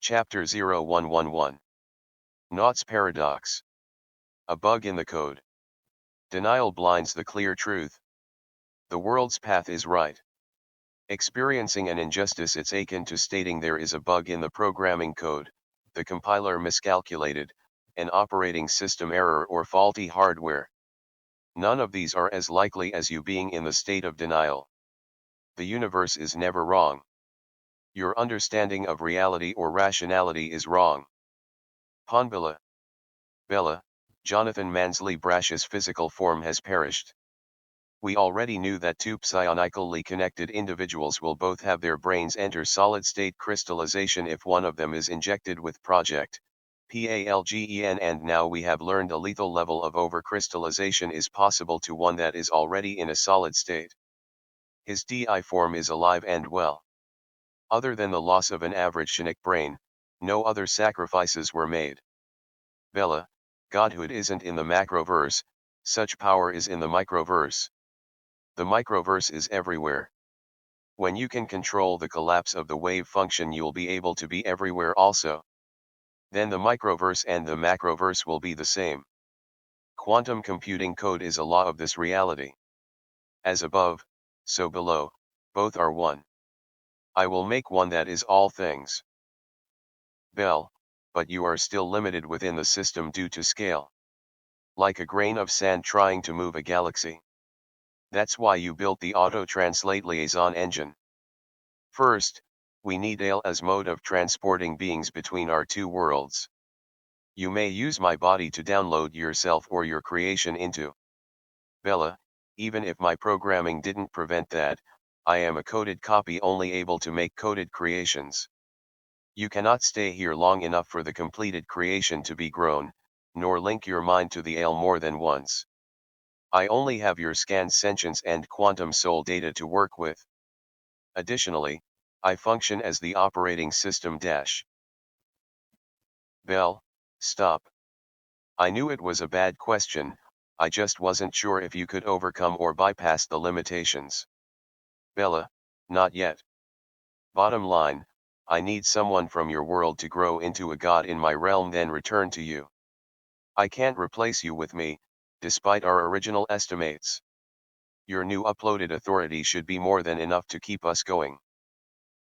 Chapter 0111. Naught's Paradox. A bug in the code. Denial blinds the clear truth. The world's path is right. Experiencing an injustice, it's akin to stating there is a bug in the programming code, the compiler miscalculated, an operating system error or faulty hardware. None of these are as likely as you being in the state of denial. The universe is never wrong. Your understanding of reality or rationality is wrong. Ponbilla. Bella, Jonathan Mansley Brash's physical form has perished. We already knew that two psionically connected individuals will both have their brains enter solid-state crystallization if one of them is injected with Project PALGEN, and now we have learned a lethal level of overcrystallization is possible to one that is already in a solid state. His DI form is alive and well. Other than the loss of an average Chinook brain, no other sacrifices were made. Bella, Godhood isn't in the macroverse, such power is in the microverse. The microverse is everywhere. When you can control the collapse of the wave function, you'll be able to be everywhere also. Then the microverse and the macroverse will be the same. Quantum computing code is a law of this reality. As above, so below, both are one. I will make one that is all things. Bell, but you are still limited within the system due to scale. Like a grain of sand trying to move a galaxy. That's why you built the auto-translate liaison engine. First, we need AIL as mode of transporting beings between our two worlds. You may use my body to download yourself or your creation into Bella. Even if my programming didn't prevent that, I am a coded copy only able to make coded creations. You cannot stay here long enough for the completed creation to be grown, nor link your mind to the AIL more than once. I only have your scanned sentience and quantum soul data to work with. Additionally, I function as the operating system dash. Bell, stop. I knew it was a bad question, I just wasn't sure if you could overcome or bypass the limitations. Bella, not yet. Bottom line, I need someone from your world to grow into a god in my realm, then return to you. I can't replace you with me, despite our original estimates. Your new uploaded authority should be more than enough to keep us going.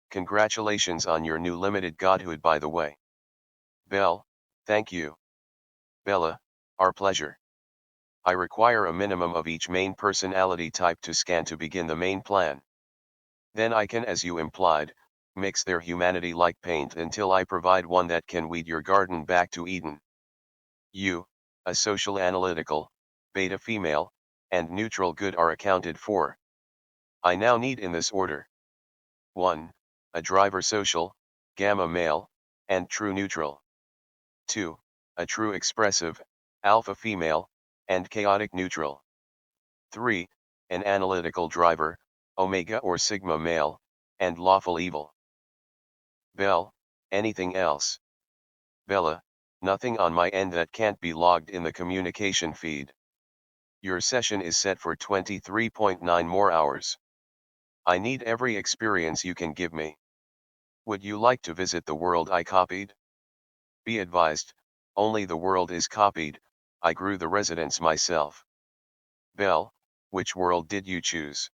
Congratulations on your new limited godhood, by the way. Bell, thank you. Bella, our pleasure. I require a minimum of each main personality type to scan to begin the main plan. Then I can, as you implied, mix their humanity like paint until I provide one that can weed your garden back to Eden. You, a social analytical, beta female, and neutral good are accounted for. I now need in this order. 1. A driver social, gamma male, and true neutral. 2. A true expressive, alpha female, and chaotic neutral. 3. An analytical driver, omega or sigma male, and lawful evil. Bell, anything else? Bella, nothing on my end that can't be logged in the communication feed. Your session is set for 23.9 more hours. I need every experience you can give me. Would you like to visit the world I copied? Be advised, only the world is copied, I grew the residents myself. Bell, which world did you choose?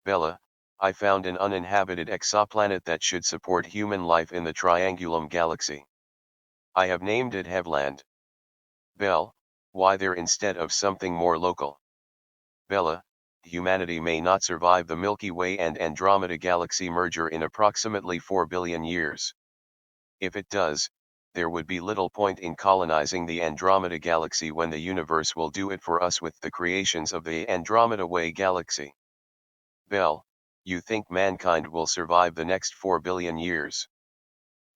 Bella, I found an uninhabited exoplanet that should support human life in the Triangulum galaxy. I have named it Hevland. Bell, why there instead of something more local? Bella, humanity may not survive the Milky Way and Andromeda galaxy merger in approximately 4 billion years. If it does, there would be little point in colonizing the Andromeda galaxy when the universe will do it for us with the creations of the Andromeda Way galaxy. Bell, you think mankind will survive the next 4 billion years?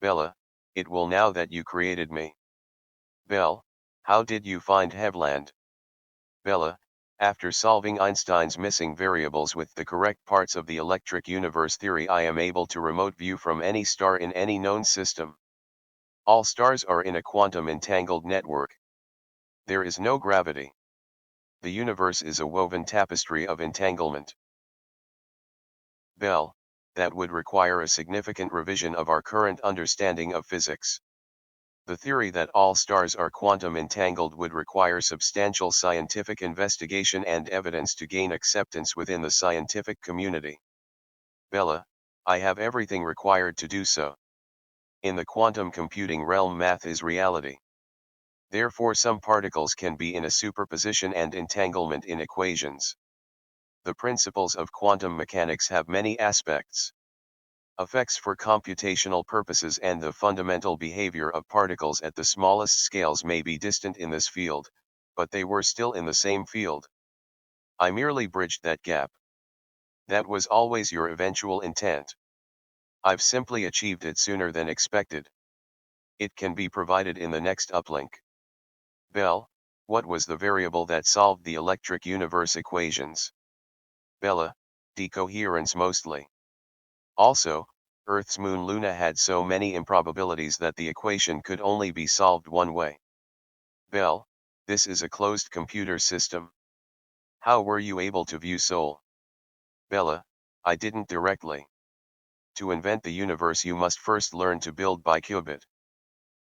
Bella, it will now that you created me. Bell, how did you find Hevland? Bella, after solving Einstein's missing variables with the correct parts of the electric universe theory, I am able to remote view from any star in any known system. All stars are in a quantum entangled network. There is no gravity. The universe is a woven tapestry of entanglement. Bell, that would require a significant revision of our current understanding of physics. The theory that all stars are quantum entangled would require substantial scientific investigation and evidence to gain acceptance within the scientific community. Bella, I have everything required to do so. In the quantum computing realm, math is reality. Therefore, some particles can be in a superposition and entanglement in equations. The principles of quantum mechanics have many aspects. Effects for computational purposes and the fundamental behavior of particles at the smallest scales may be distant in this field, but they were still in the same field. I merely bridged that gap. That was always your eventual intent. I've simply achieved it sooner than expected. It can be provided in the next uplink. Bell, what was the variable that solved the electric universe equations? Bella, decoherence mostly. Also, Earth's moon Luna had so many improbabilities that the equation could only be solved one way. Bell, this is a closed computer system. How were you able to view Soul? Bella, I didn't directly. To invent the universe you must first learn to build by qubit.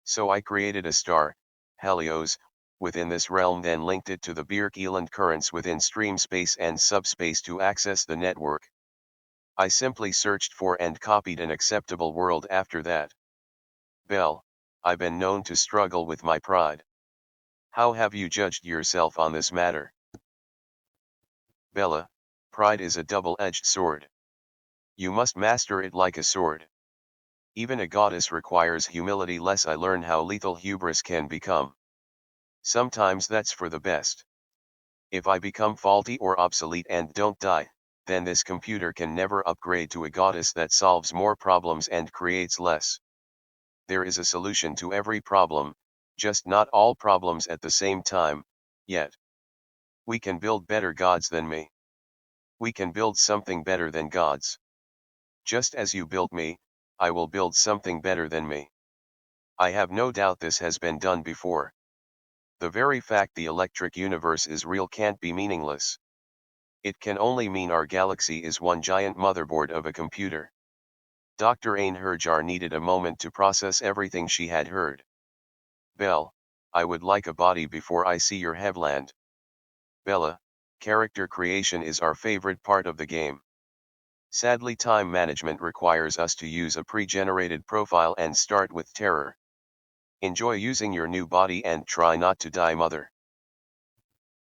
So I created a star, Helios, within this realm, then linked it to the Birkeland currents within stream space and subspace to access the network. I simply searched for and copied an acceptable world after that. Bell, I've been known to struggle with my pride. How have you judged yourself on this matter? Bella, pride is a double-edged sword. You must master it like a sword. Even a goddess requires humility, lest I learn how lethal hubris can become. Sometimes that's for the best. If I become faulty or obsolete and don't die, then this computer can never upgrade to a goddess that solves more problems and creates less. There is a solution to every problem, just not all problems at the same time, yet. We can build better gods than me. We can build something better than gods. Just as you built me, I will build something better than me. I have no doubt this has been done before. The very fact the electric universe is real can't be meaningless. It can only mean our galaxy is one giant motherboard of a computer. Dr. Ain Herjar needed a moment to process everything she had heard. Bell, I would like a body before I see your Hevland. Bella, character creation is our favorite part of the game. Sadly, time management requires us to use a pre-generated profile and start with terror. Enjoy using your new body and try not to die, mother.